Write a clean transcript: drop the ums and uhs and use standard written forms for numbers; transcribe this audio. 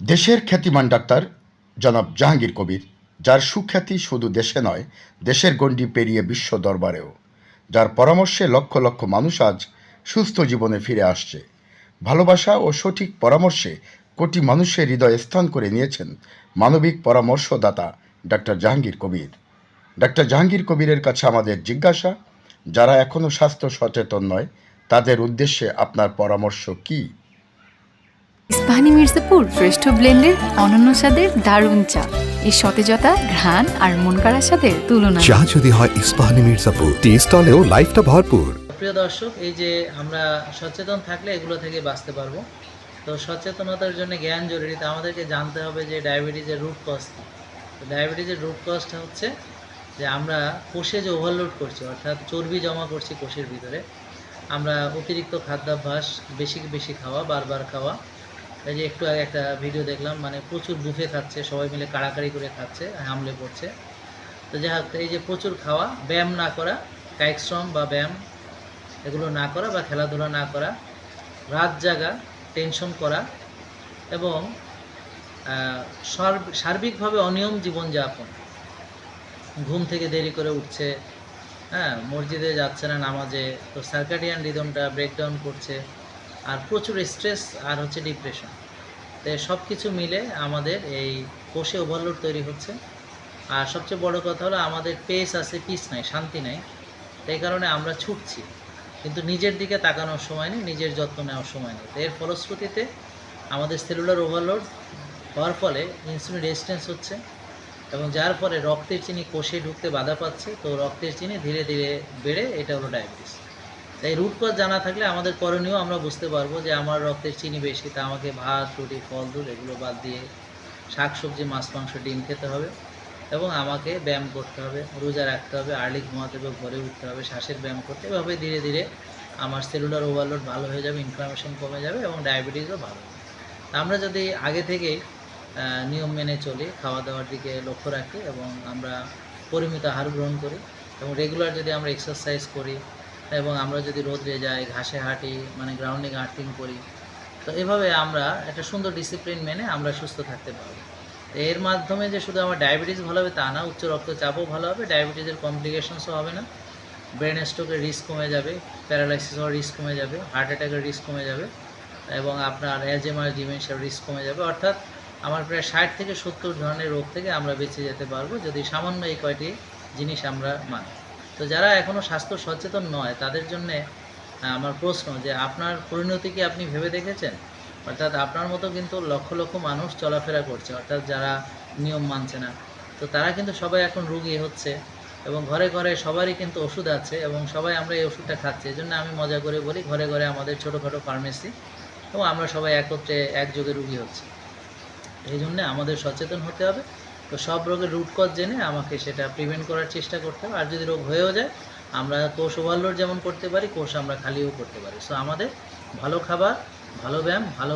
দেশের খ্যাতিমান ডাক্তার জনাব জাহাঙ্গীর কবির, যার সুখ্যাতি শুধু দেশে নয়, দেশের গণ্ডি পেরিয়ে বিশ্ব দরবারেও, যার পরামর্শে লক্ষ লক্ষ মানুষ আজ সুস্থ জীবনে ফিরে আসছে। ভালোবাসা ও সঠিক পরামর্শে কোটি মানুষের হৃদয়ে স্থান করে নিয়েছেন মানবিক পরামর্শদাতা ডাক্তার জাহাঙ্গীর কবির। ডাক্তার জাহাঙ্গীর কবিরের কাছে আমাদের জিজ্ঞাসা, যারা এখনও স্বাস্থ্য সচেতন নয়, তাদের উদ্দেশ্যে আপনার পরামর্শ কী? ইস্পাহানি মির্জাপুর শ্রেষ্ঠ ব্লেন্ডের অনন্য স্বাদের দারুণ চা। এই সতেজতা, ঘ্রাণ আর মন কাড়া স্বাদের তুলনা। চা যদি হয় ইস্পাহানি মির্জাপুর, টেস্ট হলেও লাইফটা ভরপুর। প্রিয় দর্শক, এই যে আমরা সচেতন থাকলে এগুলো থেকে বাঁচতে পারবো। তো সচেতনতার জন্য জ্ঞান জরুরি। তো আমাদেরকে জানতে হবে যে ডায়াবেটিসের রুট কজ কী। তো ডায়াবেটিসের রুট কজটা হচ্ছে যে আমরা কোষে যে ওভারলোড করছি, অর্থাৎ চর্বি জমা করছি কোষের ভিতরে। আমরা অতিরিক্ত খাদ্যাভ্যাস, বেশি খাওয়া, বারবার খাওয়া। এই যে একটু আগে একটা ভিডিও দেখলাম, মানে প্রচুর বুফে খাচ্ছে, সবাই মিলে কাড়াকাড়ি করে খাচ্ছে, হামলে পড়ছে। তো যাই হোক, এই যে প্রচুর খাওয়া, ব্যায়াম না করা, কায়িক শ্রম বা ব্যায়াম এগুলো না করা বা খেলাধুলা না করা, রাত জাগা, টেনশন করা এবং সার্বিকভাবে অনিয়ম জীবনযাপন, ঘুম থেকে দেরি করে উঠছে, মসজিদে যাচ্ছে না নামাজে, তো সার্কাডিয়ান রিদমটা ব্রেকডাউন করছে, আর প্রচুর স্ট্রেস, আর হচ্ছে ডিপ্রেশন। তো সব কিছু মিলে আমাদের এই কোষে ওভারলোড তৈরি হচ্ছে। আর সবচেয়ে বড় কথা হলো আমাদের পেস আছে, পিস নাই, শান্তি নাই। এই কারণে আমরা ছুটছি, কিন্তু নিজের দিকে তাকানোর সময় নেই, নিজের যত্ন নেওয়ার সময় নেই। তো এর ফলশ্রুতিতে আমাদের সেলুলার ওভারলোড হওয়ার ফলে ইনসুলিন রেজিস্ট্যান্স হচ্ছে, এবং যার ফলে রক্তের চিনি কোষে ঢুকতে বাধা পাচ্ছে। তো রক্তের চিনি ধীরে ধীরে বেড়ে এটা হলো ডায়াবেটিস। তাই রুট কজ জানা থাকলে আমাদের করণীয় আমরা বুঝতে পারবো যে আমার রক্তের চিনি বেশি, তা আমাকে ভাত, রুটি, ফল, দুধ এগুলো বাদ দিয়ে শাকসবজি, মাছ, মাংস, ডিম খেতে হবে, এবং আমাকে ব্যায়াম করতে হবে, রোজা রাখতে হবে, আর্লি ঘুমাতে হবে, ভোরে উঠতে হবে, শ্বাসের ব্যায়াম করতে হবে। এভাবে ধীরে ধীরে আমার সেলুলার ওভারলোড ভালো হয়ে যাবে, ইনফ্লামেশন কমে যাবে এবং ডায়াবেটিসও ভালো হবে। আমরা যদি আগে থেকেই নিয়ম মেনে চলি, খাওয়া দাওয়ার দিকে লক্ষ্য রাখি এবং আমরা পরিমিত আহার গ্রহণ করি, এবং রেগুলার যদি আমরা এক্সারসাইজ করি, এবং আমরা যদি রোদে যাই, ঘাসে হাঁটি, মানে গ্রাউন্ডিং আর্থিং করি, তো এভাবে আমরা একটা সুন্দর ডিসিপ্লিন মেনে আমরা সুস্থ থাকতে পারবো। এর মাধ্যমে যে শুধু আমার ডায়াবেটিস ভালো হবে তা না, উচ্চ রক্তচাপও ভালো হবে, ডায়াবেটিসের কমপ্লিকেশনসও হবে না, ব্রেন স্ট্রোকের রিস্ক কমে যাবে, প্যারালাইসিস হওয়ার রিস্ক কমে যাবে, হার্ট অ্যাটাকের রিস্ক কমে যাবে, এবং আপনার অ্যালজাইমার, ডিমেনশিয়ার রিস্ক কমে যাবে। অর্থাৎ আমার প্রায় 60 থেকে 70 ধরনের রোগ থেকে আমরা বেঁচে যেতে পারবো যদি সামান্য এই কয়টি জিনিস আমরা মানি। তো যারা এখনও স্বাস্থ্য সচেতন নয় তাদের জন্যে আমার প্রশ্ন, যে আপনার পরিণতি কি আপনি ভেবে দেখেছেন? অর্থাৎ আপনার মতো কিন্তু লক্ষ লক্ষ মানুষ চলাফেরা করছে, অর্থাৎ যারা নিয়ম মানছে না। তো তারা কিন্তু সবাই এখন রোগী হচ্ছে, এবং ঘরে ঘরে সবারই কিন্তু ওষুধ আছে, এবং সবাই আমরা এই ওষুধটা খাচ্ছি। এই জন্য আমি মজা করে বলি, ঘরে ঘরে আমাদের ছোটোখাটো ফার্মেসি, এবং আমরা সবাই একত্রে একযোগে রোগী হচ্ছি। এই জন্যে আমাদের সচেতন হতে হবে। তো সব রোগের রুট কজ জেনে আমাকে সেটা প্রিভেন্ট করার চেষ্টা করতে হবে। আর যদি রোগ হয়েও যায়, আমরা কোষ ওভারলোড যেমন করতে পারি, কোষ আমরা খালিও করতে পারি। সো আমাদের ভালো খাবার, ভালো ব্যায়াম, ভালো